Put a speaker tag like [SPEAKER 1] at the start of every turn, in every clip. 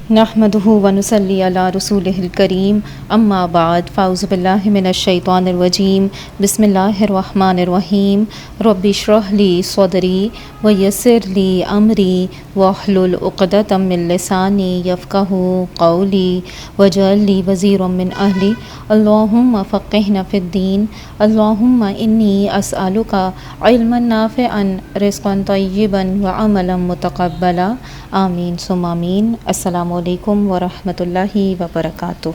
[SPEAKER 1] نحمدہ ونصلی علی رسولہ الکریم اما بعد فاعوذ باللہ من الشیطان الرجیم بسم اللہ الرحمن الرحیم رب اشرح لی صدری ویسر لی امری واحلل عقدۃ من لسانی یفقہوا قولی واجعل لی وزیرا من اہلی اللہم فقہنا فی الدین اللہم انی اسألک علما نافعا رزقا طیبا وعملا متقبلا آمین ثم آمین۔ السلام علیکم ورحمۃ اللہ وبرکاتہ۔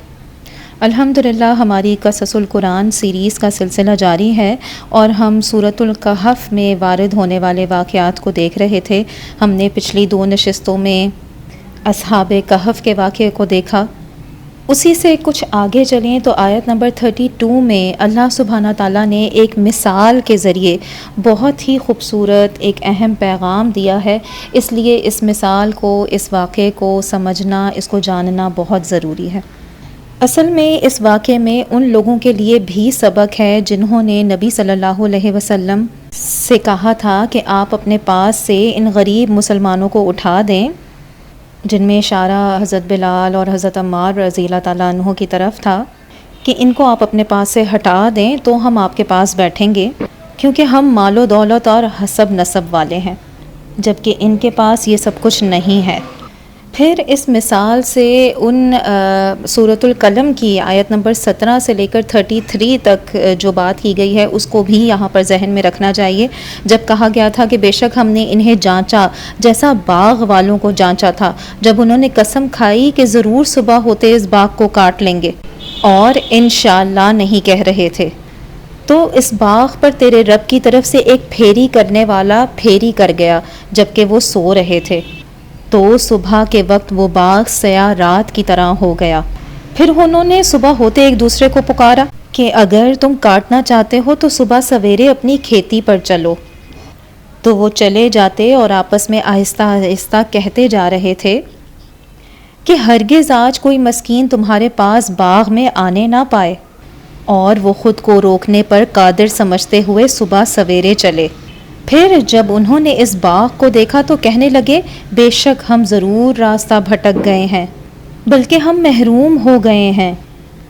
[SPEAKER 1] الحمدللہ ہماری قصص القرآن سیریز کا سلسلہ جاری ہے اور ہم سورۃ الکہف میں وارد ہونے والے واقعات کو دیکھ رہے تھے۔ ہم نے پچھلی 2 نشستوں میں اصحاب کہف کے واقعے کو دیکھا۔ اسی سے کچھ آگے چلیں تو آیت نمبر 32 میں اللہ سبحانہ تعالیٰ نے ایک مثال کے ذریعے بہت ہی خوبصورت ایک اہم پیغام دیا ہے، اس لیے اس مثال کو، اس واقعے کو سمجھنا، اس کو جاننا بہت ضروری ہے۔ اصل میں اس واقعے میں ان لوگوں کے لیے بھی سبق ہے جنہوں نے نبی صلی اللہ علیہ وسلم سے کہا تھا کہ آپ اپنے پاس سے ان غریب مسلمانوں کو اٹھا دیں، جن میں اشارہ حضرت بلال اور حضرت عمار رضی اللہ تعالیٰ عنہ کی طرف تھا کہ ان کو آپ اپنے پاس سے ہٹا دیں تو ہم آپ کے پاس بیٹھیں گے، کیونکہ ہم مال و دولت اور حسب نسب والے ہیں، جبکہ ان کے پاس یہ سب کچھ نہیں ہے۔ پھر اس مثال سے ان سورۃ القلم کی آیت نمبر 17 سے لے کر 33 تک جو بات کی گئی ہے اس کو بھی یہاں پر ذہن میں رکھنا چاہیے، جب کہا گیا تھا کہ بے شک ہم نے انہیں جانچا جیسا باغ والوں کو جانچا تھا، جب انہوں نے قسم کھائی کہ ضرور صبح ہوتے اس باغ کو کاٹ لیں گے اور انشاءاللہ نہیں کہہ رہے تھے، تو اس باغ پر تیرے رب کی طرف سے ایک پھیری کرنے والا پھیری کر گیا جبکہ وہ سو رہے تھے، تو صبح کے وقت وہ باغ سیاہ رات کی طرح ہو گیا۔ پھر انہوں نے صبح ہوتے ایک دوسرے کو پکارا کہ اگر تم کاٹنا چاہتے ہو تو صبح سویرے اپنی کھیتی پر چلو، تو وہ چلے جاتے اور آپس میں آہستہ آہستہ کہتے جا رہے تھے کہ ہرگز آج کوئی مسکین تمہارے پاس باغ میں آنے نہ پائے، اور وہ خود کو روکنے پر قادر سمجھتے ہوئے صبح سویرے چلے۔ پھر جب انہوں نے اس باغ کو دیکھا تو کہنے لگے بے شک ہم ضرور راستہ بھٹک گئے ہیں، بلکہ ہم محروم ہو گئے ہیں۔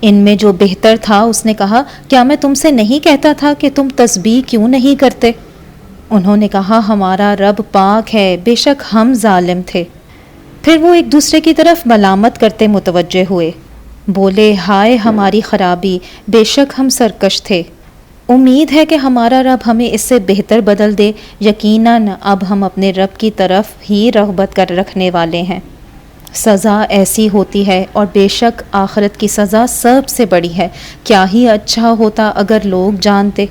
[SPEAKER 1] ان میں جو بہتر تھا اس نے کہا کیا میں تم سے نہیں کہتا تھا کہ تم تسبیح کیوں نہیں کرتے؟ انہوں نے کہا ہمارا رب پاک ہے، بے شک ہم ظالم تھے۔ پھر وہ ایک دوسرے کی طرف ملامت کرتے متوجہ ہوئے، بولے ہائے ہماری خرابی، بے شک ہم سرکش تھے، امید ہے کہ ہمارا رب ہمیں اس سے بہتر بدل دے، یقیناً اب ہم اپنے رب کی طرف ہی رغبت کر رکھنے والے ہیں۔ سزا ایسی ہوتی ہے اور بے شک آخرت کی سزا سب سے بڑی ہے، کیا ہی اچھا ہوتا اگر لوگ جانتے۔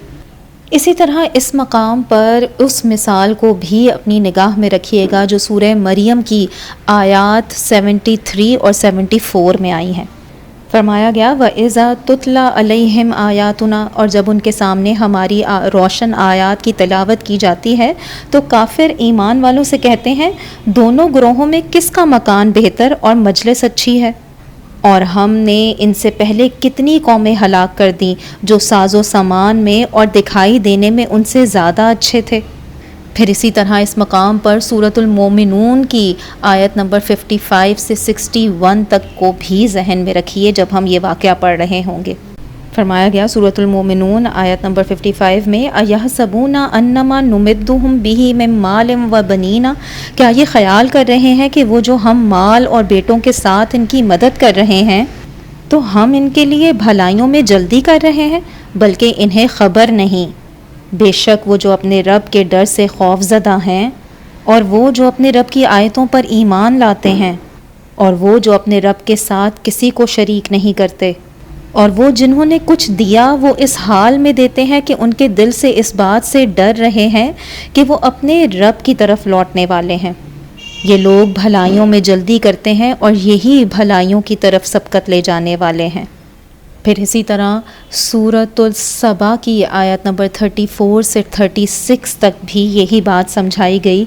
[SPEAKER 1] اسی طرح اس مقام پر اس مثال کو بھی اپنی نگاہ میں رکھیے گا جو سورہ مریم کی آیات 73 اور 74 میں آئی ہیں۔ فرمایا گیا وَإِذَا تُتْلَى عَلَيْهِمْ آیاتنا، اور جب ان کے سامنے ہماری روشن آیات کی تلاوت کی جاتی ہے تو کافر ایمان والوں سے کہتے ہیں دونوں گروہوں میں کس کا مکان بہتر اور مجلس اچھی ہے، اور ہم نے ان سے پہلے کتنی قومیں ہلاک کر دیں جو ساز و سامان میں اور دکھائی دینے میں ان سے زیادہ اچھے تھے۔ پھر اسی طرح اس مقام پر سورۃ المومنون کی آیت نمبر 55 سے 61 تک کو بھی ذہن میں رکھیے جب ہم یہ واقعہ پڑھ رہے ہوں گے۔ فرمایا گیا سورۃ المومنون آیت نمبر 55 میں اَيَحْسَبُونَ أَنَّمَا نُمِدُّهُم بِهِ مِن مَالٍ وَبَنِينَ، کیا یہ خیال کر رہے ہیں کہ وہ جو ہم مال اور بیٹوں کے ساتھ ان کی مدد کر رہے ہیں تو ہم ان کے لیے بھلائیوں میں جلدی کر رہے ہیں، بلکہ انہیں خبر نہیں، بے شک وہ جو اپنے رب کے ڈر سے خوف زدہ ہیں، اور وہ جو اپنے رب کی آیتوں پر ایمان لاتے ہیں، اور وہ جو اپنے رب کے ساتھ کسی کو شریک نہیں کرتے، اور وہ جنہوں نے کچھ دیا وہ اس حال میں دیتے ہیں کہ ان کے دل سے اس بات سے ڈر رہے ہیں کہ وہ اپنے رب کی طرف لوٹنے والے ہیں۔ یہ لوگ بھلائیوں میں جلدی کرتے ہیں اور یہی بھلائیوں کی طرف سبقت لے جانے والے ہیں۔ پھر اسی طرح سورۃ السبا کی آیت نمبر 34 سے 36 تک بھی یہی بات سمجھائی گئی۔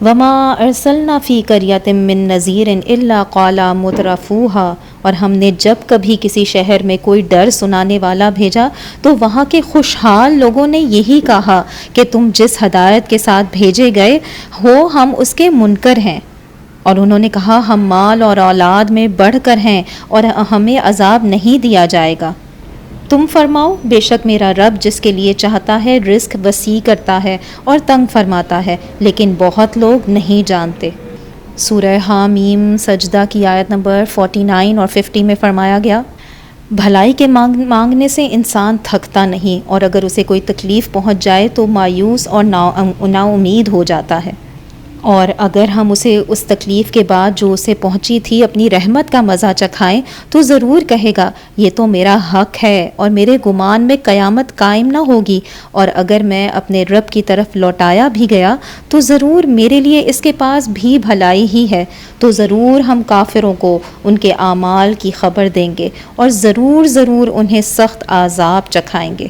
[SPEAKER 1] وَمَا أَرْسَلْنَا فِي قَرْيَةٍ مِّن نَذِيرٍ إِلَّا قَالَ مُتْرَفُوهَا، اور ہم نے جب کبھی کسی شہر میں کوئی ڈر سنانے والا بھیجا تو وہاں کے خوشحال لوگوں نے یہی کہا کہ تم جس ہدایت کے ساتھ بھیجے گئے ہو ہم اس کے منکر ہیں، اور انہوں نے کہا ہم مال اور اولاد میں بڑھ کر ہیں اور ہمیں عذاب نہیں دیا جائے گا۔ تم فرماؤ بے شک میرا رب جس کے لیے چاہتا ہے رزق وسیع کرتا ہے اور تنگ فرماتا ہے، لیکن بہت لوگ نہیں جانتے۔ سورہ حامیم سجدہ کی آیت نمبر 49 اور 50 میں فرمایا گیا، بھلائی کے مانگنے سے انسان تھکتا نہیں، اور اگر اسے کوئی تکلیف پہنچ جائے تو مایوس اور نا امید ہو جاتا ہے، اور اگر ہم اسے اس تکلیف کے بعد جو اسے پہنچی تھی اپنی رحمت کا مزہ چکھائیں تو ضرور کہے گا یہ تو میرا حق ہے اور میرے گمان میں قیامت قائم نہ ہوگی، اور اگر میں اپنے رب کی طرف لوٹایا بھی گیا تو ضرور میرے لیے اس کے پاس بھی بھلائی ہی ہے۔ تو ضرور ہم کافروں کو ان کے اعمال کی خبر دیں گے اور ضرور انہیں سخت عذاب چکھائیں گے۔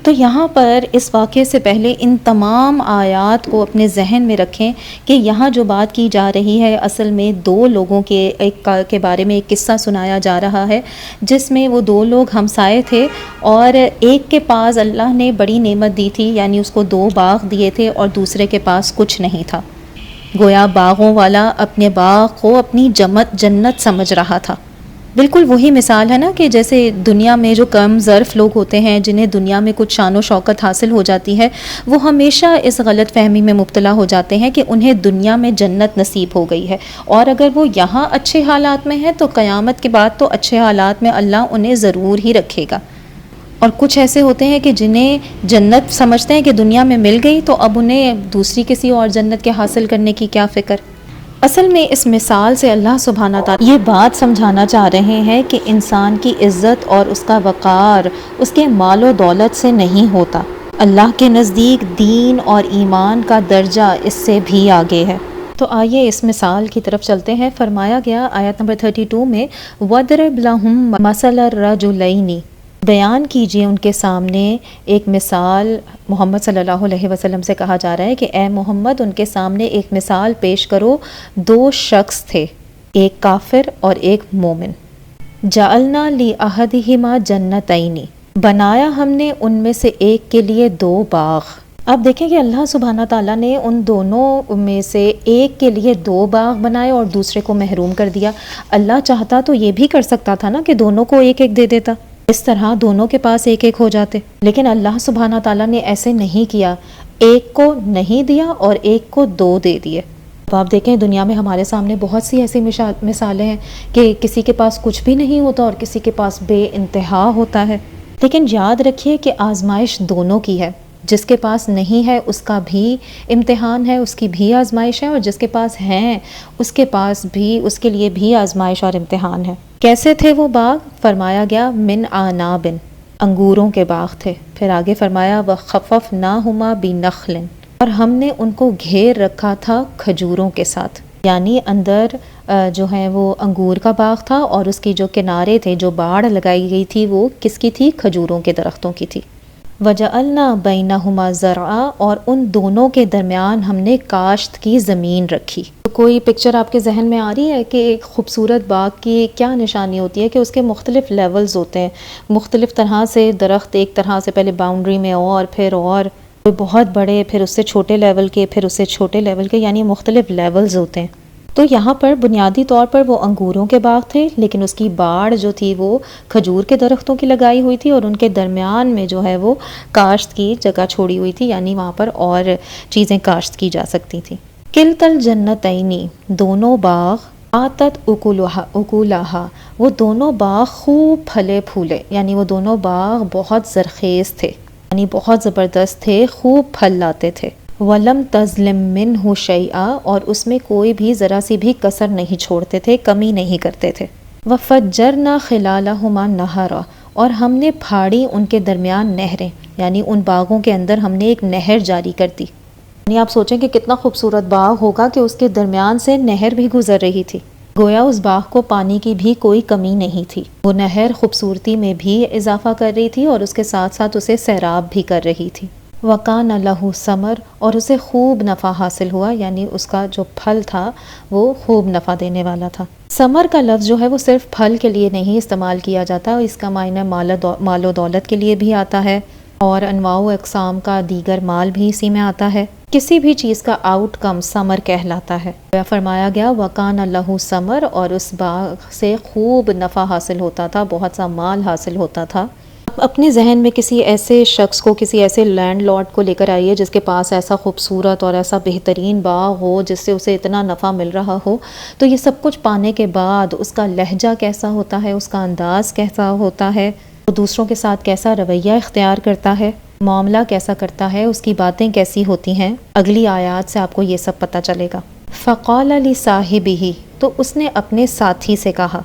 [SPEAKER 1] تو یہاں پر اس واقعے سے پہلے ان تمام آیات کو اپنے ذہن میں رکھیں کہ یہاں جو بات کی جا رہی ہے اصل میں دو لوگوں کے بارے میں ایک قصہ سنایا جا رہا ہے، جس میں وہ دو لوگ ہمسائے تھے، اور ایک کے پاس اللہ نے بڑی نعمت دی تھی، یعنی اس کو 2 باغ دیے تھے، اور دوسرے کے پاس کچھ نہیں تھا۔ گویا باغوں والا اپنے باغ کو اپنی جنت سمجھ رہا تھا۔ بالکل وہی مثال ہے نا کہ جیسے دنیا میں جو کم ظرف لوگ ہوتے ہیں جنہیں دنیا میں کچھ شان و شوکت حاصل ہو جاتی ہے، وہ ہمیشہ اس غلط فہمی میں مبتلا ہو جاتے ہیں کہ انہیں دنیا میں جنت نصیب ہو گئی ہے، اور اگر وہ یہاں اچھے حالات میں ہیں تو قیامت کے بعد تو اچھے حالات میں اللہ انہیں ضرور ہی رکھے گا۔ اور کچھ ایسے ہوتے ہیں کہ جنہیں جنت سمجھتے ہیں کہ دنیا میں مل گئی تو اب انہیں دوسری کسی اور جنت کے حاصل کرنے کی کیا فکر۔ اصل میں اس مثال سے اللہ سبحانہ تعالیٰ یہ بات سمجھانا چاہ رہے ہیں کہ انسان کی عزت اور اس کا وقار اس کے مال و دولت سے نہیں ہوتا، اللہ کے نزدیک دین اور ایمان کا درجہ اس سے بھی آگے ہے۔ تو آئیے اس مثال کی طرف چلتے ہیں۔ فرمایا گیا آیت نمبر 32 میں وَضْرِبْ لَهُم مَثَلَ الرَّجُلَيْنِ، بیان کیجئے ان کے سامنے ایک مثال۔ محمد صلی اللہ علیہ وسلم سے کہا جا رہا ہے کہ اے محمد ان کے سامنے ایک مثال پیش کرو، 2 شخص تھے، ایک کافر اور ایک مومن۔ جعلنا لأحدہما جنتین، بنایا ہم نے ان میں سے ایک کے لیے 2 باغ۔ اب دیکھیں کہ اللہ سبحانہ تعالیٰ نے ان دونوں میں سے ایک کے لیے 2 باغ بنائے اور دوسرے کو محروم کر دیا۔ اللہ چاہتا تو یہ بھی کر سکتا تھا نا کہ دونوں کو ایک ایک دے دیتا، اس طرح دونوں کے پاس ایک ایک ہو جاتے، لیکن اللہ سبحانہ تعالیٰ نے ایسے نہیں کیا، ایک کو نہیں دیا اور ایک کو 2 دے دیے۔ اب آپ دیکھیں دنیا میں ہمارے سامنے بہت سی ایسی مثالیں ہیں کہ کسی کے پاس کچھ بھی نہیں ہوتا اور کسی کے پاس بے انتہا ہوتا ہے، لیکن یاد رکھیے کہ آزمائش دونوں کی ہے، جس کے پاس نہیں ہے اس کا بھی امتحان ہے، اس کی بھی آزمائش ہے، اور جس کے پاس ہیں اس کے پاس بھی، اس کے لیے بھی آزمائش اور امتحان ہے۔ کیسے تھے وہ باغ؟ فرمایا گیا من اعناب، انگوروں کے باغ تھے۔ پھر آگے فرمایا وخففناہما بنخل، اور ہم نے ان کو گھیر رکھا تھا کھجوروں کے ساتھ، یعنی اندر جو ہے وہ انگور کا باغ تھا اور اس کی جو کنارے تھے، جو باڑ لگائی گئی تھی، وہ کس کی تھی؟ کھجوروں کے درختوں کی تھی۔ وَجَعَلْنَا بَيْنَهُمَا زَرْعًا، اور ان دونوں کے درمیان ہم نے کاشت کی زمین رکھی۔ کوئی پکچر آپ کے ذہن میں آ رہی ہے کہ ایک خوبصورت باغ کی کیا نشانی ہوتی ہے؟ کہ اس کے مختلف لیولز ہوتے ہیں، مختلف طرح سے درخت، ایک طرح سے پہلے باؤنڈری میں اور پھر اور بہت بڑے، پھر اس سے چھوٹے لیول کے، پھر اس سے چھوٹے لیول کے، یعنی مختلف لیولز ہوتے ہیں۔ تو یہاں پر بنیادی طور پر وہ انگوروں کے باغ تھے، لیکن اس کی باڑ جو تھی وہ کھجور کے درختوں کی لگائی ہوئی تھی، اور ان کے درمیان میں جو ہے وہ کاشت کی جگہ چھوڑی ہوئی تھی، یعنی وہاں پر اور چیزیں کاشت کی جا سکتی تھیں۔ کلتا الجنتین، دونوں باغ، آتت اکولہا، وہ دونوں باغ خوب پھلے پھولے، یعنی وہ دونوں باغ بہت زرخیز تھے، یعنی بہت زبردست تھے، خوب پھل لاتے تھے۔ وَلَمْ تَظْلِم مِّنْهُ شَيْئًا، اور اس میں کوئی بھی ذرا سی بھی کسر نہیں چھوڑتے تھے، کمی نہیں کرتے تھے۔ وَفَجَّرْنَا خِلَالَهُمَا نَهَرًا، اور ہم نے پھاڑی ان کے درمیان نہریں، یعنی ان باغوں کے اندر ہم نے ایک نہر جاری کر دی۔ یعنی آپ سوچیں کہ کتنا خوبصورت باغ ہوگا کہ اس کے درمیان سے نہر بھی گزر رہی تھی، گویا اس باغ کو پانی کی بھی کوئی کمی نہیں تھی۔ وہ نہر خوبصورتی میں بھی اضافہ کر رہی تھی اور اس کے ساتھ ساتھ اسے سیراب بھی کر رہی تھی۔ وَقَانَ لَهُ ثَمَرٌ، اور اسے خوب نفع حاصل ہوا، یعنی اس کا جو پھل تھا وہ خوب نفع دینے والا تھا۔ ثمر کا لفظ جو ہے وہ صرف پھل کے لیے نہیں استعمال کیا جاتا، اس کا معنی مال و دولت کے لیے بھی آتا ہے، اور انواع و اقسام کا دیگر مال بھی اسی میں آتا ہے۔ کسی بھی چیز کا آؤٹ کم ثمر کہلاتا ہے. فرمایا گیا وَكَانَ لَهُ ثَمَر، اور اس باغ سے خوب نفع حاصل ہوتا تھا، بہت سا مال حاصل ہوتا تھا. اپنے ذہن میں کسی ایسے شخص کو، کسی ایسے لینڈ لارڈ کو لے کر آئیے جس کے پاس ایسا خوبصورت اور ایسا بہترین باغ ہو جس سے اسے اتنا نفع مل رہا ہو. تو یہ سب کچھ پانے کے بعد اس کا لہجہ کیسا ہوتا ہے، اس کا انداز کیسا ہوتا ہے، وہ دوسروں کے ساتھ کیسا رویہ اختیار کرتا ہے، معاملہ کیسا کرتا ہے، اس کی باتیں کیسی ہوتی ہیں. اگلی آیات سے آپ کو یہ سب پتہ چلے گا. فقال لصاحبہ، تو اس نے اپنے ساتھی سے کہا.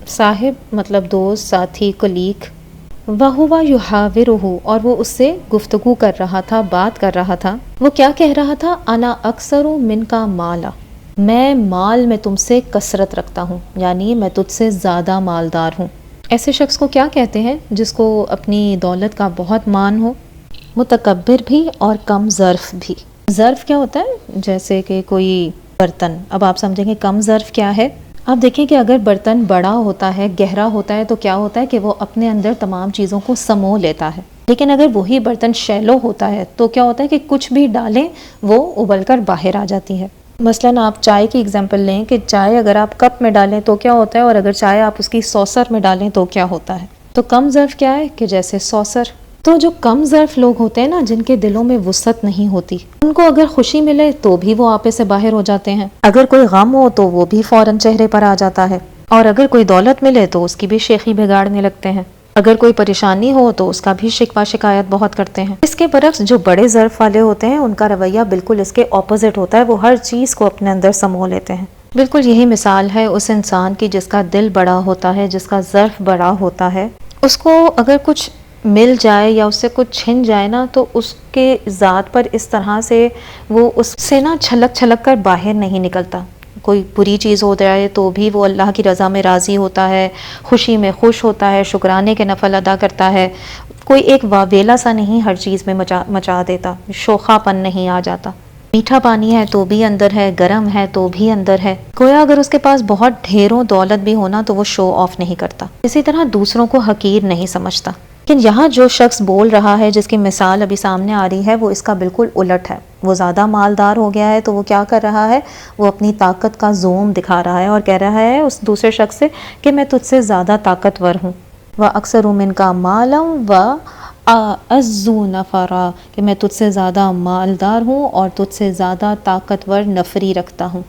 [SPEAKER 1] صاحب مطلب دوست، ساتھی، کلیگ. وَهُوَ يُحَاوِرُهُ، اور وہ اس سے گفتگو کر رہا تھا، بات کر رہا تھا. وہ کیا کہہ رہا تھا؟ انا اکثر منکا مالا، میں مال میں تم سے کثرت رکھتا ہوں، یعنی میں تجھ سے زیادہ مالدار ہوں. ایسے شخص کو کیا کہتے ہیں؟ جس کو اپنی دولت کا بہت مان ہو. متکبر بھی اور کم ظرف بھی. ظرف کیا ہوتا ہے؟ جیسے کہ کوئی برتن. اب آپ سمجھیں گے کم ظرف کیا ہے. آپ دیکھیں کہ اگر برتن بڑا ہوتا ہے، گہرا ہوتا ہے، تو کیا ہوتا ہے کہ وہ اپنے اندر تمام چیزوں کو سمو لیتا ہے. لیکن اگر وہی برتن شیلو ہوتا ہے تو کیا ہوتا ہے کہ کچھ بھی ڈالیں وہ ابل کر باہر آ جاتی ہے. مثلاً آپ چائے کی اگزامپل لیں کہ چائے اگر آپ کپ میں ڈالیں تو کیا ہوتا ہے، اور اگر چائے آپ اس کی سوسر میں ڈالیں تو کیا ہوتا ہے. تو کم ظرف کیا ہے کہ جیسے سوسر. تو جو کم ظرف لوگ ہوتے ہیں نا، جن کے دلوں میں وسعت نہیں ہوتی، ان کو اگر خوشی ملے تو بھی وہ آپے سے باہر ہو جاتے ہیں. اگر کوئی غم ہو تو وہ بھی فوراً چہرے پر آ جاتا ہے. اور اگر کوئی دولت ملے تو اس کی بھی شیخی بگاڑنے لگتے ہیں. اگر کوئی پریشانی ہو تو اس کا بھی شکوہ شکایت بہت کرتے ہیں. اس کے برعکس جو بڑے ظرف والے ہوتے ہیں ان کا رویہ بالکل اس کے اپوزٹ ہوتا ہے. وہ ہر چیز کو اپنے اندر سمو لیتے ہیں. بالکل یہی مثال ہے اس انسان کی جس کا دل بڑا ہوتا ہے، جس کا ظرف بڑا ہوتا ہے. اس کو اگر کچھ مل جائے یا اس سے کچھ چھن جائے نا، تو اس کے ذات پر اس طرح سے وہ اس سے نا چھلک چھلک کر باہر نہیں نکلتا. کوئی بری چیز ہو جائے تو بھی وہ اللہ کی رضا میں راضی ہوتا ہے، خوشی میں خوش ہوتا ہے، شکرانے کے نفل ادا کرتا ہے. کوئی ایک واویلا سا نہیں ہر چیز میں مچا دیتا، شوخا پن نہیں آ جاتا. میٹھا پانی ہے تو بھی اندر ہے، گرم ہے تو بھی اندر ہے. گویا اگر اس کے پاس بہت ڈھیروں دولت بھی ہونا تو وہ شو آف نہیں کرتا. اسی طرح دوسروں کو حقیر نہیں سمجھتا. لیکن یہاں جو شخص بول رہا ہے، جس کی مثال ابھی سامنے آ رہی ہے، وہ اس کا بالکل الٹ ہے. وہ زیادہ مالدار ہو گیا ہے تو وہ کیا کر رہا ہے؟ وہ اپنی طاقت کا زوم دکھا رہا ہے اور کہہ رہا ہے اس دوسرے شخص سے کہ میں تجھ سے زیادہ طاقتور ہوں. وَأَكْثَرُ مِنْكَ مَالًا وَأَعَزُّ نَفَرًا، کہ میں تجھ سے زیادہ مالدار ہوں اور تجھ سے زیادہ طاقتور نفری رکھتا ہوں.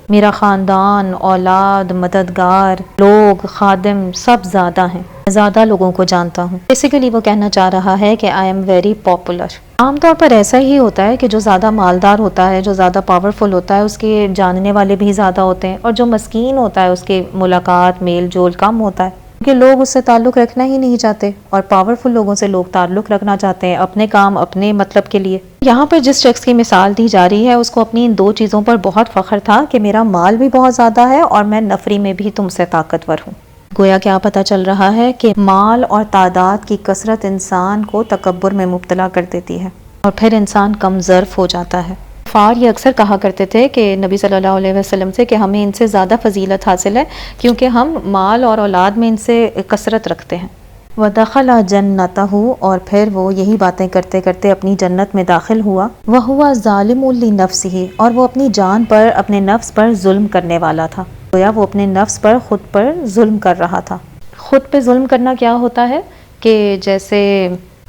[SPEAKER 1] میرا خاندان، اولاد، مددگار، لوگ، خادم سب زیادہ ہیں. زیادہ لوگوں کو جانتا ہوں. بیسیکلی وہ کہنا چاہ رہا ہے کہ آئی ایم ویری پاپولر. عام طور پر ایسا ہی ہوتا ہے کہ جو زیادہ مالدار ہوتا ہے، جو زیادہ پاورفل ہوتا ہے، اس کے جاننے والے بھی زیادہ ہوتے ہیں. اور جو مسکین ہوتا ہے اس کے ملاقات، میل جول کم ہوتا ہے، کیونکہ لوگ اس سے تعلق رکھنا ہی نہیں چاہتے. اور پاورفل لوگوں سے لوگ تعلق رکھنا چاہتے ہیں اپنے کام، اپنے مطلب کے لیے. یہاں پر جس شخص کی مثال دی جا رہی ہے اس کو اپنی ان دو چیزوں پر بہت فخر تھا کہ میرا مال بھی بہت زیادہ ہے اور میں نفری میں بھی تم سے طاقتور ہوں. گویا کیا پتہ چل رہا ہے کہ مال اور تعداد کی کثرت انسان کو تکبر میں مبتلا کر دیتی ہے اور پھر انسان کم ظرف ہو جاتا ہے. کفار یہ اکثر کہا کرتے تھے کہ نبی صلی اللہ علیہ وسلم سے کہ ہمیں ان سے زیادہ فضیلت حاصل ہے کیونکہ ہم مال اور اولاد میں ان سے کثرت رکھتے ہیں. وَدَخَلَ جَنَّتَهُ، اور پھر وہ یہی باتیں کرتے کرتے اپنی جنت میں داخل ہوا. وَهُوَ ظَالِمٌ لِنَفْسِهِ، اور وہ اپنی جان پر، اپنے نفس پر ظلم کرنے والا تھا. گویا وہ اپنے نفس پر، خود پر ظلم کر رہا تھا. خود پہ ظلم کرنا کیا ہوتا ہے کہ جیسے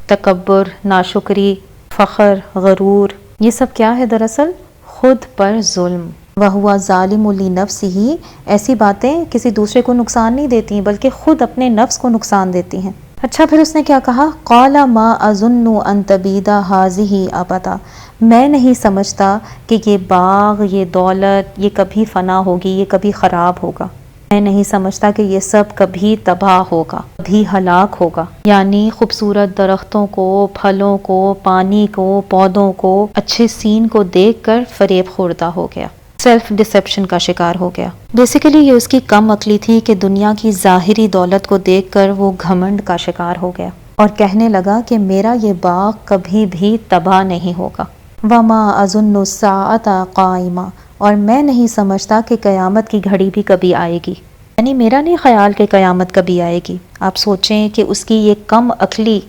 [SPEAKER 1] تکبر، ناشکری، فخر، غرور، یہ سب کیا ہے دراصل؟ خود پر ظلم. وَهُوَ ظَالِمٌ لِنَفْسِهِ، ایسی باتیں کسی دوسرے کو نقصان نہیں دیتی بلکہ خود اپنے نفس کو نقصان دیتی ہیں. اچھا پھر اس نے کیا کہا؟ قَالَ مَا أَظُنُّ أَن تَبِيدَ هَٰذِهِ أَبَدًا، میں نہیں سمجھتا کہ یہ باغ، یہ دولت، یہ کبھی فنا ہوگی، یہ کبھی خراب ہوگا. میں نہیں سمجھتا کہ یہ سب کبھی تباہ ہوگا، کبھی ہلاک ہوگا. یعنی خوبصورت درختوں کو، پھلوں کو، پانی کو، پودوں کو، اچھے سین کو دیکھ کر فریب خوردہ ہو گیا، سیلف ڈسیپشن کا شکار ہو گیا. بیسیکلی یہ اس کی کم عقلی تھی کہ دنیا کی ظاہری دولت کو دیکھ کر وہ گھمنڈ کا شکار ہو گیا اور کہنے لگا کہ میرا یہ باغ کبھی بھی تباہ نہیں ہوگا. وَمَا أَظُنُّ السَّاعَةَ قَائِمَةً، اور میں نہیں سمجھتا کہ قیامت کی گھڑی بھی کبھی آئے گی. یعنی میرا نہیں خیال کہ قیامت کبھی آئے گی. آپ سوچیں کہ اس کی یہ کم عقلی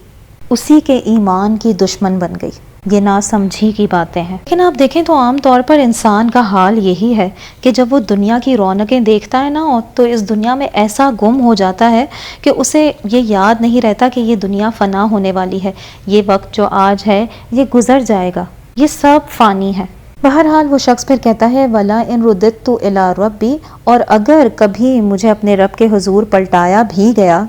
[SPEAKER 1] اسی کے ایمان کی دشمن بن گئی. یہ ناسمجھی کی باتیں ہیں۔ لیکن آپ دیکھیں تو عام طور پر انسان کا حال یہی ہے کہ جب وہ دنیا کی رونقیں دیکھتا ہے نا تو اس دنیا میں ایسا گم ہو جاتا ہے کہ اسے یہ یاد نہیں رہتا کہ یہ دنیا فنا ہونے والی ہے، یہ وقت جو آج ہے یہ گزر جائے گا، یہ سب فانی ہے۔ بہرحال وہ شخص پھر کہتا ہے وَلَا إِن رُدِدتُّ إِلَىٰ رَبِّي، اور اگر کبھی مجھے اپنے رب کے حضور پلٹایا بھی گیا،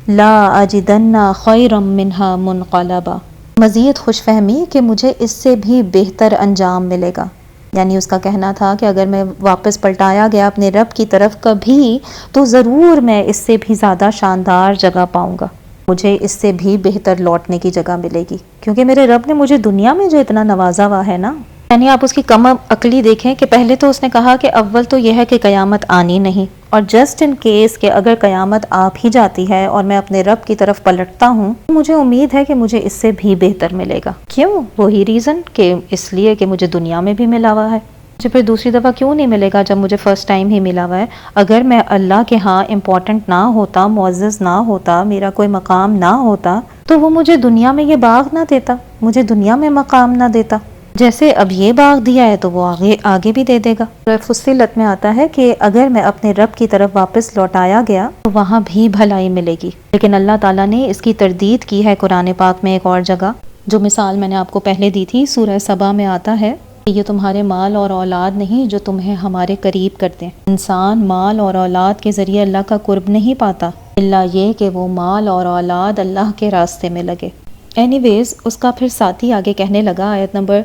[SPEAKER 1] لا اجدن خیرا منہا منقلبا، مزید خوش فہمی کہ مجھے اس سے بھی بہتر انجام ملے گا۔ یعنی اس کا کہنا تھا کہ اگر میں واپس پلٹایا گیا اپنے رب کی طرف کبھی تو ضرور میں اس سے بھی زیادہ شاندار جگہ پاؤں گا، مجھے اس سے بھی بہتر لوٹنے کی جگہ ملے گی، کیونکہ میرے رب نے مجھے دنیا میں جو اتنا نوازا ہوا ہے نا۔ یعنی آپ اس کی کم عقلی دیکھیں کہ پہلے تو اس نے کہا کہ اول تو یہ ہے کہ قیامت آنی نہیں، اور جسٹ ان کیس کہ اگر قیامت آ بھی جاتی ہے اور میں اپنے رب کی طرف پلٹتا ہوں، مجھے امید ہے کہ مجھے اس سے بھی بہتر ملے گا۔ کیوں؟ وہی ریزن کہ اس لیے کہ مجھے دنیا میں بھی ملا ہوا ہے، مجھے پھر دوسری دفعہ کیوں نہیں ملے گا جب مجھے فرسٹ ٹائم ہی ملا ہوا ہے؟ اگر میں اللہ کے ہاں امپورٹنٹ نہ ہوتا، معزز نہ ہوتا، میرا کوئی مقام نہ ہوتا تو وہ مجھے دنیا میں یہ باغ نہ دیتا، مجھے دنیا میں مقام نہ دیتا، جیسے اب یہ باغ دیا ہے تو وہ آگے بھی دے دے گا۔ فصلت میں آتا ہے کہ اگر میں اپنے رب کی طرف واپس لوٹایا گیا تو وہاں بھی بھلائی ملے گی، لیکن اللہ تعالیٰ نے اس کی تردید کی ہے قرآن پاک میں ایک اور جگہ، جو مثال میں نے آپ کو پہلے دی تھی، سورہ سبا میں آتا ہے کہ یہ تمہارے مال اور اولاد نہیں جو تمہیں ہمارے قریب کرتے ہیں۔ انسان مال اور اولاد کے ذریعے اللہ کا قرب نہیں پاتا، الا یہ کہ وہ مال اور اولاد اللہ کے راستے میں لگے۔ اینی ویز اس کا پھر ساتھی آگے کہنے لگا آیت نمبر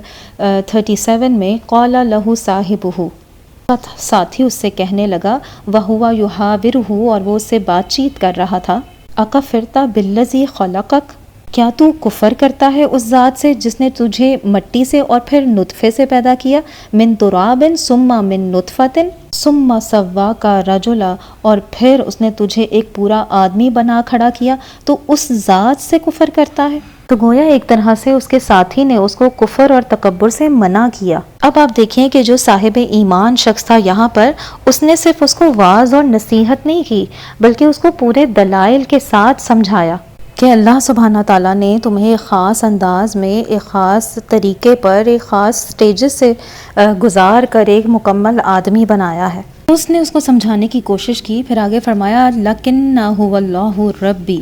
[SPEAKER 1] 37 میں، قال لہ صاحبہ، ساتھی اس سے کہنے لگا، وہو یحاورہ، اور وہ اس سے بات چیت کر رہا تھا، اکفرت بالذی خلقک، کیا تو کفر کرتا ہے اس ذات سے جس نے تجھے مٹی سے اور پھر نطفے سے پیدا کیا، من تراب ثم من نطفۃ ثم سواک رجلا، اور پھر اس نے تجھے ایک پورا آدمی بنا کھڑا کیا، تو اس ذات سے کفر کرتا ہے؟ تو گویا ایک طرح سے اس کے ساتھی نے اس کو کفر اور تکبر سے منع کیا۔ اب آپ دیکھیں کہ جو صاحب ایمان شخص تھا یہاں پر، اس نے صرف اس کو واعظ اور نصیحت نہیں کی بلکہ اس کو پورے دلائل کے ساتھ سمجھایا کہ اللہ سبحانہ تعالیٰ نے تمہیں ایک خاص انداز میں، ایک خاص طریقے پر، ایک خاص سٹیجز سے گزار کر ایک مکمل آدمی بنایا ہے۔ اس نے اس کو سمجھانے کی کوشش کی، پھر آگے فرمایا لَكِنَّ هُوَ اللَّهُ رَبِّي،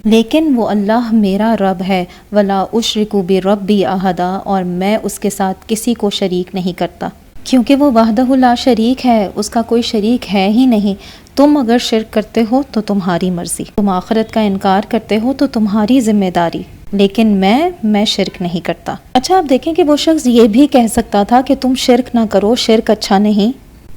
[SPEAKER 1] لیکن وہ اللہ میرا رب ہے، وَلَا أُشْرِكُ بِرَبِّي أَحَدًا، اور میں اس کے ساتھ کسی کو شریک نہیں کرتا، کیونکہ وہ وحدہ لا شریک ہے، اس کا کوئی شریک ہے ہی نہیں۔ تم اگر شرک کرتے ہو تو تمہاری مرضی، تم آخرت کا انکار کرتے ہو تو تمہاری ذمہ داری، لیکن میں شرک نہیں کرتا۔ اچھا آپ دیکھیں کہ وہ شخص یہ بھی کہہ سکتا تھا کہ تم شرک نہ کرو، شرک اچھا نہیں،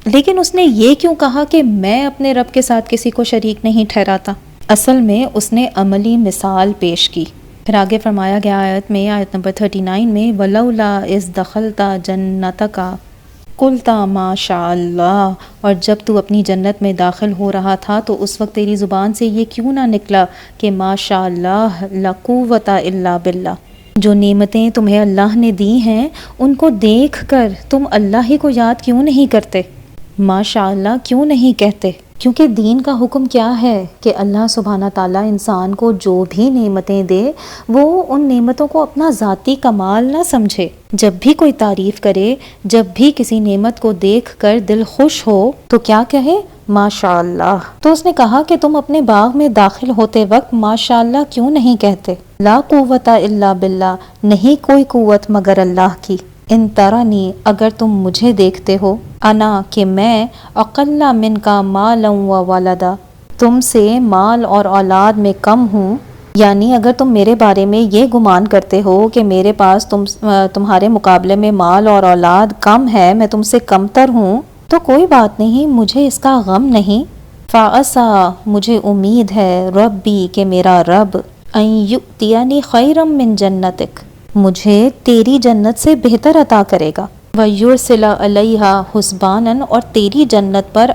[SPEAKER 1] لیکن اس نے یہ کیوں کہا کہ میں اپنے رب کے ساتھ کسی کو شریک نہیں ٹھہراتا؟ اصل میں اس نے عملی مثال پیش کی۔ پھر آگے فرمایا گیا آیت نمبر 39 میں، وَلَوْلَا إِذْ دَخَلْتَ جَنَّتَكَ قُلْتَ مَا شَاءَ اللَّهُ، اور جب تو اپنی جنت میں داخل ہو رہا تھا تو اس وقت تیری زبان سے یہ کیوں نہ نکلا کہ ما شاء اللہ لا قوت الا باللہ، جو نعمتیں تمہیں اللہ نے دی ہیں ان کو دیکھ کر تم اللہ ہی کو یاد کیوں نہیں کرتے، ما شاء اللہ کیوں نہیں کہتے؟ کیونکہ دین کا حکم کیا ہے کہ اللہ سبحانہ تعالیٰ انسان کو جو بھی نعمتیں دے وہ ان نعمتوں کو اپنا ذاتی کمال نہ سمجھے، جب بھی کوئی تعریف کرے، جب بھی کسی نعمت کو دیکھ کر دل خوش ہو تو کیا کہے؟ ماشاء اللہ۔ تو اس نے کہا کہ تم اپنے باغ میں داخل ہوتے وقت ماشاء اللہ کیوں نہیں کہتے؟ لا قوت الا باللہ، نہیں کوئی قوت مگر اللہ کی۔ ان ترانی، اگر تم مجھے دیکھتے ہو، انا کہ میں، اقل من کا مالا و ولدا، تم سے مال اور اولاد میں کم ہوں، یعنی اگر تم میرے بارے میں یہ گمان کرتے ہو کہ میرے پاس تمہارے مقابلے میں مال اور اولاد کم ہے، میں تم سے کمتر ہوں، تو کوئی بات نہیں، مجھے اس کا غم نہیں۔ فَعَسَىٰ، مجھے امید ہے، ربی کہ میرا رب، ان یؤتینی خیرا من جنتک، مجھے تیری جنت سے بہتر عطا کرے گا، وَيُرْسِلَ عَلَيْهَا حُسْبَانًا، اور تیری جنت پر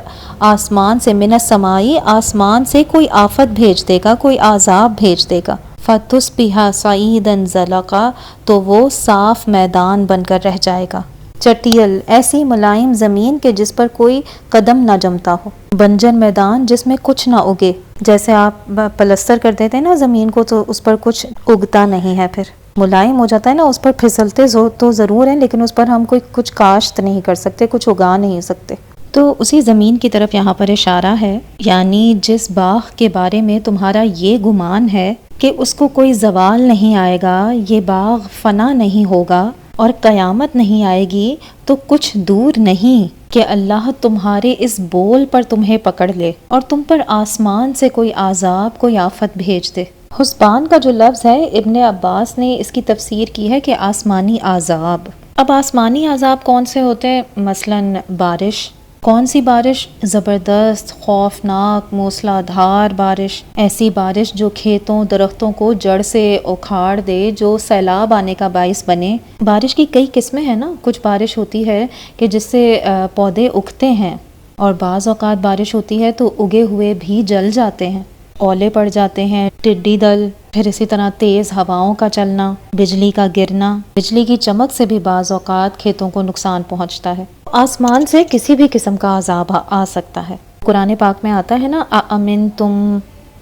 [SPEAKER 1] آسمان سے، من السمائی، آسمان سے کوئی آفت بھیج دے گا، کوئی عذاب بھیج دے گا، فَتُصْبِحَ صَعِيدًا زَلَقًا، تو وہ صاف میدان بن کر رہ جائے گا، چٹیل، ایسی ملائم زمین کہ جس پر کوئی قدم نہ جمتا ہو، بنجر میدان جس میں کچھ نہ اگے، جیسے آپ پلستر کر دیتے ہیں نا زمین کو تو اس پر کچھ اگتا نہیں ہے پھر، ملائم ہو جاتا ہے نا، اس پر پھسلتے تو ضرور ہیں لیکن اس پر ہم کوئی کچھ کاشت نہیں کر سکتے، کچھ اگا نہیں سکتے۔ تو اسی زمین کی طرف یہاں پر اشارہ ہے، یعنی جس باغ کے بارے میں تمہارا یہ گمان ہے کہ اس کو کوئی زوال نہیں آئے گا، یہ باغ فنا نہیں ہوگا اور قیامت نہیں آئے گی، تو کچھ دور نہیں کہ اللہ تمہارے اس بول پر تمہیں پکڑ لے اور تم پر آسمان سے کوئی عذاب، کوئی آفت بھیج دے۔ حسبان کا جو لفظ ہے، ابن عباس نے اس کی تفسیر کی ہے کہ آسمانی عذاب۔ اب آسمانی عذاب کون سے ہوتے ہیں؟ مثلاً بارش۔ کون سی بارش؟ زبردست، خوفناک، موسلا دھار بارش، ایسی بارش جو کھیتوں درختوں کو جڑ سے اکھاڑ دے، جو سیلاب آنے کا باعث بنے۔ بارش کی کئی قسمیں ہیں نا، کچھ بارش ہوتی ہے کہ جس سے پودے اگتے ہیں، اور بعض اوقات بارش ہوتی ہے تو اگے ہوئے بھی جل جاتے ہیں، اولے پڑ جاتے ہیں، ٹڈی دل، پھر اسی طرح تیز ہواؤں کا چلنا، بجلی کا گرنا، بجلی کی چمک سے بھی بعض اوقات کھیتوں کو نقصان پہنچتا ہے۔ آسمان سے کسی بھی قسم کا عذاب آ سکتا ہے۔ قرآن پاک میں آتا ہے نا، اَأَمِنْتُم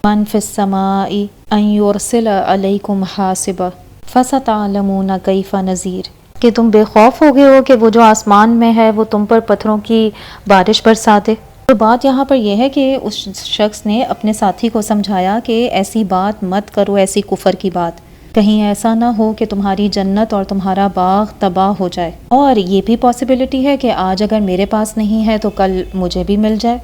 [SPEAKER 1] مَنْ فِي السَّمَاءِ أَن يُرْسِلَ عَلَيْكُمْ حَاصِبًا فَسَتَعْلَمُونَ كَيْفَ نَذِيرِ، کہ تم بے خوف ہو گئے ہو کہ وہ جو آسمان میں ہے وہ تم پر پتھروں کی بارش برسا دے۔ تو بات یہاں پر یہ ہے کہ اس شخص نے اپنے ساتھی کو سمجھایا کہ ایسی بات مت کرو، ایسی کفر کی بات، کہیں ایسا نہ ہو کہ تمہاری جنت اور تمہارا باغ تباہ ہو جائے، اور یہ بھی پاسبلٹی ہے کہ آج اگر میرے پاس نہیں ہے تو کل مجھے بھی مل جائے۔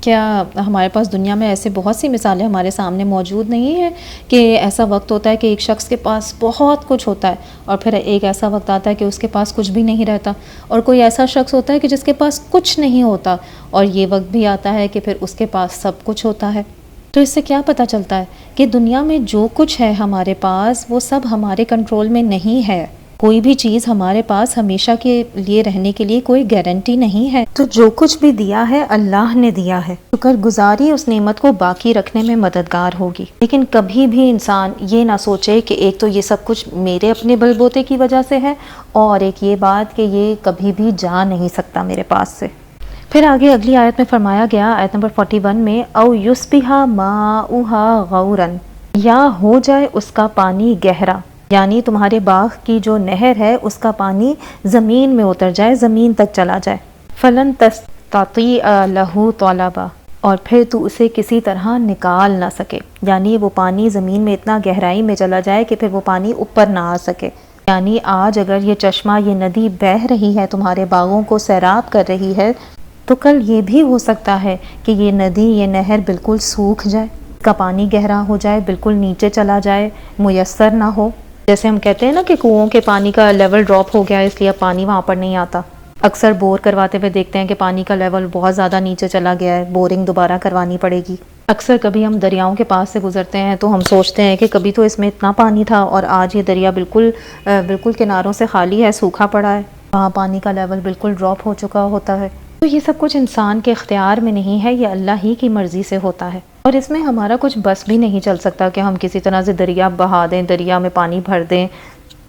[SPEAKER 1] کیا ہمارے پاس دنیا میں ایسے بہت سی مثالیں ہمارے سامنے موجود نہیں ہیں کہ ایسا وقت ہوتا ہے کہ ایک شخص کے پاس بہت کچھ ہوتا ہے، اور پھر ایک ایسا وقت آتا ہے کہ اس کے پاس کچھ بھی نہیں رہتا، اور کوئی ایسا شخص ہوتا ہے کہ جس کے پاس کچھ نہیں ہوتا، اور یہ وقت بھی آتا ہے کہ پھر اس کے پاس سب کچھ ہوتا ہے۔ تو اس سے کیا پتہ چلتا ہے کہ دنیا میں جو کچھ ہے ہمارے پاس وہ سب ہمارے کنٹرول میں نہیں ہے، کوئی بھی چیز ہمارے پاس ہمیشہ کے لیے رہنے کے لیے کوئی گارنٹی نہیں ہے۔ تو جو کچھ بھی دیا ہے اللہ نے دیا ہے، شکر گزاری اس نعمت کو باقی رکھنے میں مددگار ہوگی۔ لیکن کبھی بھی انسان یہ نہ سوچے کہ ایک تو یہ سب کچھ میرے اپنے بل بوتے کی وجہ سے ہے، اور ایک یہ بات کہ یہ کبھی بھی جا نہیں سکتا میرے پاس سے۔ پھر آگے اگلی آیت میں فرمایا گیا، آیت نمبر 41 میں، او یصبح ماؤها غورا، یا ہو جائے اس کا پانی گہرا، یعنی تمہارے باغ کی جو نہر ہے اس کا پانی زمین میں اتر جائے، زمین تک چلا جائے، فلن تستطیع له طلبا، اور پھر تو اسے کسی طرح نکال نہ سکے، یعنی وہ پانی زمین میں اتنا گہرائی میں چلا جائے کہ پھر وہ پانی اوپر نہ آ سکے۔ یعنی آج اگر یہ چشمہ، یہ ندی بہہ رہی ہے، تمہارے باغوں کو سیراب کر رہی ہے، تو کل یہ بھی ہو سکتا ہے کہ یہ ندی، یہ نہر بالکل سوکھ جائے، کا پانی گہرا ہو جائے، بالکل نیچے چلا جائے، میسر نہ ہو۔ جیسے ہم کہتے ہیں نا کہ کنوؤں کے پانی کا لیول ڈراپ ہو گیا اس لیے اب پانی وہاں پر نہیں آتا، اکثر بور کرواتے ہوئے دیکھتے ہیں کہ پانی کا لیول بہت زیادہ نیچے چلا گیا ہے، بورنگ دوبارہ کروانی پڑے گی۔ اکثر کبھی ہم دریاؤں کے پاس سے گزرتے ہیں تو ہم سوچتے ہیں کہ کبھی تو اس میں اتنا پانی تھا اور آج یہ دریا بالکل کناروں سے خالی ہے، سوکھا پڑا ہے، وہاں پانی کا لیول بالکل ڈراپ ہو چکا ہوتا ہے۔ تو یہ سب کچھ انسان کے اختیار میں نہیں ہے، یہ اللہ ہی کی مرضی سے ہوتا ہے، اور اس میں ہمارا کچھ بس بھی نہیں چل سکتا کہ ہم کسی طرح سے دریا بہا دیں، دریا میں پانی بھر دیں،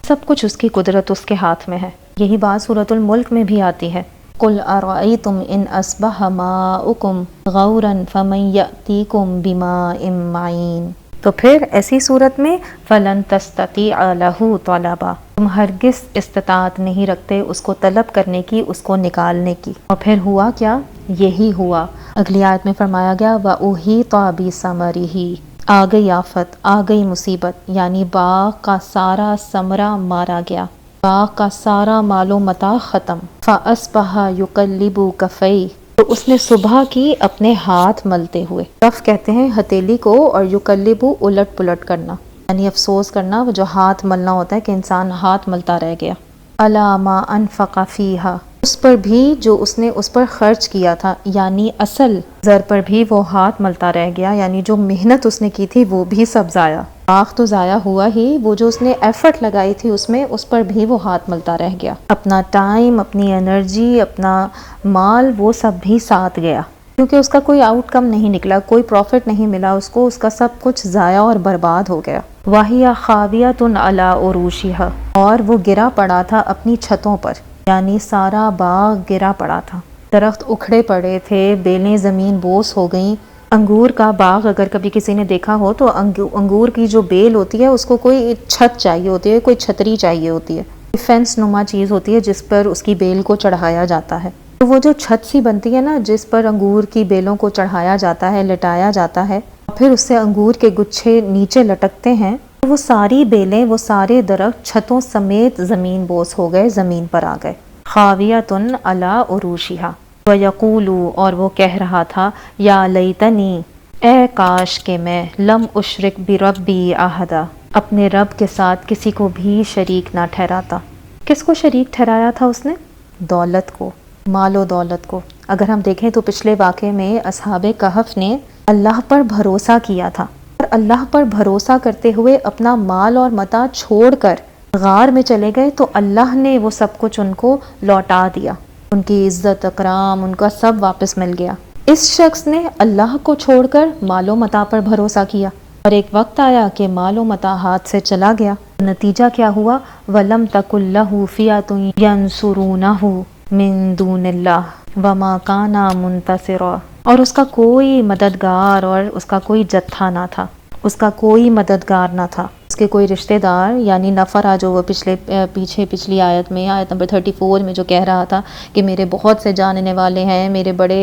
[SPEAKER 1] سب کچھ اس کی قدرت، اس کے ہاتھ میں ہے۔ یہی بات سورۃ الملک میں بھی آتی ہے، قُلْ أَرَأَيْتُمْ إِنْ أَصْبَحَ مَاؤُكُمْ غَوْرًا فَمَنْ يَأْتِيكُمْ بِمَاءٍ مَّعِينٍ، تو پھر ایسی صورت میں فَلَن تَسْتَطِيعَ لَهُ طَلَبًا، تم ہرگز استطاعت نہیں رکھتے اس کو طلب کرنے کی، اس کو نکالنے کی۔ اور پھر ہوا کیا؟ یہی ہوا، اگلی آیت میں فرمایا گیا، وَأُحِيطَ بِثَمَرِهِ، آ گئی آفت، آ گئی مصیبت، یعنی باغ کا سارا ثمرہ مارا گیا، باغ کا سارا مال و متاع ختم، فَأَصْبَحَ يُقَلِّبُ كَفَّيْهِ، تو اس نے صبح کی اپنے ہاتھ ملتے ہوئے، کف کہتے ہیں ہتھیلی کو، اور یقلبو الٹ پلٹ کرنا، یعنی افسوس کرنا، وہ جو ہاتھ ملنا ہوتا ہے کہ انسان ہاتھ ملتا رہ گیا، عَلَى مَا أَنفَقَ فِيهَا، اس پر بھی جو اس نے اس پر خرچ کیا تھا، یعنی اصل زر پر بھی وہ ہاتھ ملتا رہ گیا، یعنی جو محنت اس نے کی تھی وہ بھی سب ضائع، باغ تو ضائع ہوا ہی، وہ جو اس نے ایفرٹ لگائی تھی اس میں، اس پر بھی وہ ہاتھ ملتا رہ گیا، اپنا ٹائم، اپنی انرجی، اپنا مال، وہ سب بھی ساتھ گیا، کیونکہ اس کا کوئی آؤٹ کم نہیں نکلا، کوئی پروفٹ نہیں ملا اس کو، اس کا سب کچھ ضائع اور برباد ہو گیا۔ وَهِيَ خَاوِيَةٌ عَلَى عُرُوشِهَا، اور وہ گرا پڑا تھا اپنی چھتوں پر، یعنی سارا باغ گرا پڑا تھا، درخت اکھڑے پڑے تھے، بیلیں زمین بوس ہو گئیں، انگور کا باغ اگر کبھی کسی نے دیکھا ہو تو انگور کی جو بیل ہوتی ہے اس کو کوئی چھت چاہیے ہوتی ہے، کوئی چھتری چاہیے ہوتی ہے، فینس نما چیز ہوتی ہے جس پر اس کی بیل کو چڑھایا جاتا ہے. تو وہ جو چھت سی بنتی ہے نا جس پر انگور کی بیلوں کو چڑھایا جاتا ہے، لٹایا جاتا ہے، پھر اس سے انگور کے گچھے نیچے لٹکتے ہیں، وہ ساری بیلیں، وہ سارے درخت چھتوں سمیت زمین بوس ہو گئے، زمین پر آ گئے. خاویۃ علی عروشہا ویقول، اور وہ کہہ رہا تھا یا لیتنی، اے کاش کہ میں لم اشرک بربی احدا، اپنے رب کے ساتھ کسی کو بھی شریک نہ ٹھہراتا. کس کو شریک ٹھہرایا تھا اس نے؟ دولت کو، مال و دولت کو. اگر ہم دیکھیں تو پچھلے واقعے میں اصحاب کہف نے اللہ پر بھروسہ کیا تھا، اور اللہ پر بھروسہ کرتے ہوئے اپنا مال اور متاع چھوڑ کر غار میں چلے گئے تو اللہ نے وہ سب کچھ ان کو لوٹا دیا، ان کی عزت اکرام، ان کا سب واپس مل گیا. اس شخص نے اللہ کو چھوڑ کر مال و متاع پر بھروسہ کیا، اور ایک وقت آیا کہ مال و متاع ہاتھ سے چلا گیا. نتیجہ کیا ہوا؟ وَلَمْ تَكُنْ لَهُ فِئَةٌ يَنْصُرُونَهُ مِن دُونِ اللَّهِ وَمَا كَانَ مُنْتَصِرًا، اور اس کا کوئی مددگار اور اس کا کوئی جتھا نہ تھا، اس کا کوئی مددگار نہ تھا، اس کے کوئی رشتہ دار یعنی نفرہ جو وہ پچھلی آیت میں، آیت نمبر 34 میں جو کہہ رہا تھا کہ میرے بہت سے جاننے والے ہیں، میرے بڑے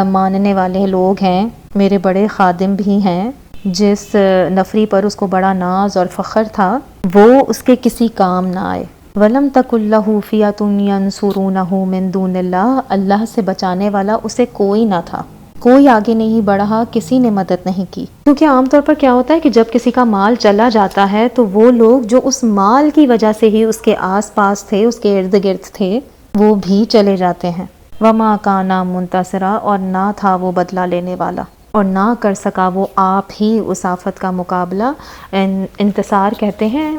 [SPEAKER 1] ماننے والے لوگ ہیں، میرے بڑے خادم بھی ہیں، جس نفری پر اس کو بڑا ناز اور فخر تھا وہ اس کے کسی کام نہ آئے. وَلَمْ تَكُنْ لَهُ فِئَةٌ يَنْصُرُونَهُ مِن دُونِ اللَّهِ، اللہ سے بچانے والا اسے کوئی نہ تھا، کوئی آگے نہیں بڑھا، کسی نے مدد نہیں کی. کیونکہ عام طور پر کیا ہوتا ہے کہ جب کسی کا مال چلا جاتا ہے تو وہ لوگ جو اس مال کی وجہ سے ہی اس کے آس پاس تھے، اس کے ارد گرد تھے، وہ بھی چلے جاتے ہیں. وَمَا كَانَ مُنْتَصِرًا، اور نہ تھا وہ بدلہ لینے والا، اور نہ کر سکا وہ آپ ہی اس آفت کا مقابلہ. انتصار کہتے ہیں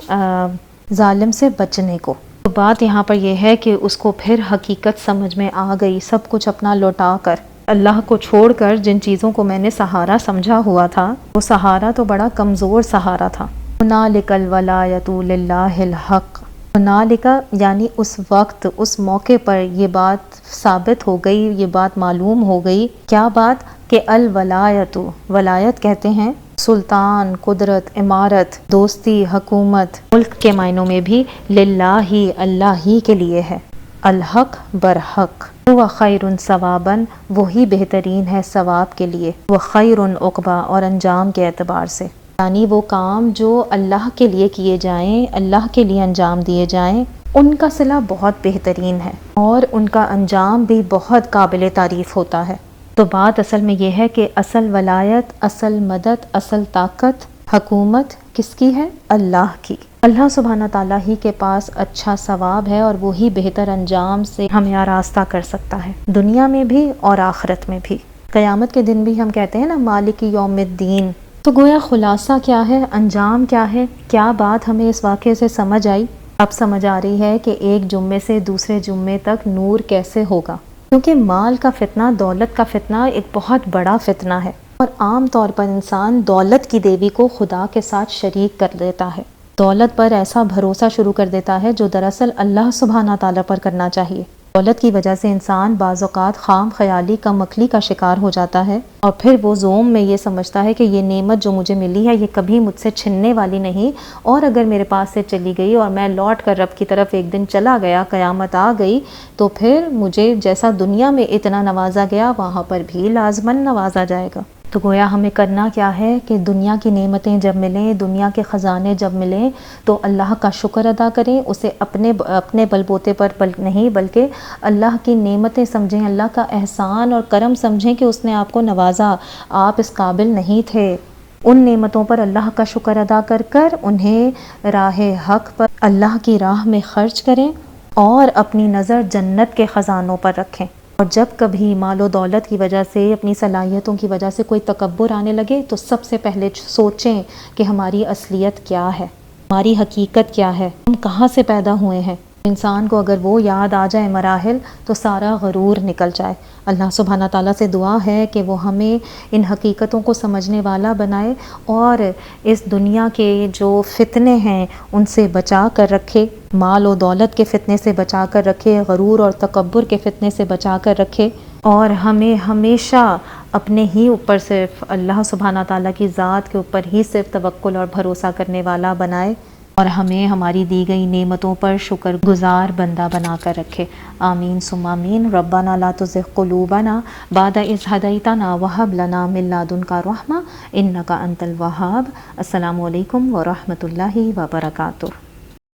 [SPEAKER 1] ظالم سے بچنے کو. تو بات یہاں پر یہ ہے کہ اس کو پھر حقیقت سمجھ میں آ گئی، سب کچھ اپنا لوٹا کر، اللہ کو چھوڑ کر جن چیزوں کو میں نے سہارا سمجھا ہوا تھا وہ سہارا تو بڑا کمزور سہارا تھا. هُنَالِكَ الْوَلَایَةُ لِلَّهِ الْحَقِّ، هُنَالِكَ یعنی اس وقت، اس موقع پر یہ بات ثابت ہو گئی، یہ بات معلوم ہو گئی. کیا بات؟ کہ الولایت، ولایت کہتے ہیں سلطان، قدرت، امارت، دوستی، حکومت، ملک کے معنوں میں بھی للہ، اللہ ہی کے لیے ہے. الحق، برحق، وہ خیر ثوابا، وہی بہترین ہے ثواب کے لیے، وہ خیر عقبا، اور انجام کے اعتبار سے، یعنی وہ کام جو اللہ کے لیے کیے جائیں، اللہ کے لیے انجام دیے جائیں، ان کا صلہ بہت بہترین ہے اور ان کا انجام بھی بہت قابل تعریف ہوتا ہے. تو بات اصل میں یہ ہے کہ اصل ولایت، اصل مدد، اصل طاقت، حکومت کس کی ہے؟ اللہ کی. اللہ سبحانہ تعالیٰ ہی کے پاس اچھا ثواب ہے اور وہی بہتر انجام سے ہمیں آراستہ کر سکتا ہے، دنیا میں بھی اور آخرت میں بھی. قیامت کے دن بھی ہم کہتے ہیں نا مالک یوم الدین. تو گویا خلاصہ کیا ہے، انجام کیا ہے؟ کیا بات ہمیں اس واقعے سے سمجھ آئی؟ اب سمجھ آ رہی ہے کہ ایک جمعے سے دوسرے جمعے تک نور کیسے ہوگا، کیونکہ مال کا فتنہ، دولت کا فتنہ ایک بہت بڑا فتنہ ہے، اور عام طور پر انسان دولت کی دیوی کو خدا کے ساتھ شریک کر دیتا ہے، دولت پر ایسا بھروسہ شروع کر دیتا ہے جو دراصل اللہ سبحانہ تعالیٰ پر کرنا چاہیے. دولت کی وجہ سے انسان بعض اوقات خام خیالی، کم عقلی کا شکار ہو جاتا ہے، اور پھر وہ زوم میں یہ سمجھتا ہے کہ یہ نعمت جو مجھے ملی ہے یہ کبھی مجھ سے چھننے والی نہیں، اور اگر میرے پاس سے چلی گئی اور میں لوٹ کر رب کی طرف ایک دن چلا گیا، قیامت آ گئی، تو پھر مجھے جیسا دنیا میں اتنا نوازا گیا وہاں پر بھی لازماً نوازا جائے گا. تو گویا ہمیں کرنا کیا ہے کہ دنیا کی نعمتیں جب ملیں، دنیا کے خزانے جب ملیں تو اللہ کا شکر ادا کریں، اسے اپنے بل بوتے پر نہیں بلکہ اللہ کی نعمتیں سمجھیں، اللہ کا احسان اور کرم سمجھیں کہ اس نے آپ کو نوازا، آپ اس قابل نہیں تھے. ان نعمتوں پر اللہ کا شکر ادا کر کر انہیں راہ حق پر، اللہ کی راہ میں خرچ کریں، اور اپنی نظر جنت کے خزانوں پر رکھیں. اور جب کبھی مال و دولت کی وجہ سے، اپنی صلاحیتوں کی وجہ سے کوئی تکبر آنے لگے تو سب سے پہلے سوچیں کہ ہماری اصلیت کیا ہے، ہماری حقیقت کیا ہے، ہم کہاں سے پیدا ہوئے ہیں. انسان کو اگر وہ یاد آ جائے مراحل تو سارا غرور نکل جائے. اللہ سبحانہ تعالیٰ سے دعا ہے کہ وہ ہمیں ان حقیقتوں کو سمجھنے والا بنائے اور اس دنیا کے جو فتنے ہیں ان سے بچا کر رکھے، مال و دولت کے فتنے سے بچا کر رکھے، غرور اور تکبر کے فتنے سے بچا کر رکھے، اور ہمیں ہمیشہ اپنے ہی اوپر صرف اللہ سبحانہ تعالیٰ کی ذات کے اوپر ہی صرف توکل اور بھروسہ کرنے والا بنائے، اور ہمیں ہماری دی گئی نعمتوں پر شکر گزار بندہ بنا کر رکھے۔ آمین ثم آمین۔ ربنا لا تزغ قلوبنا بعد اذ ہدیتنا وہب لنا من لدنک رحمۃ انک انت الوہاب۔ السلام علیکم ورحمۃ اللہ وبرکاتہ۔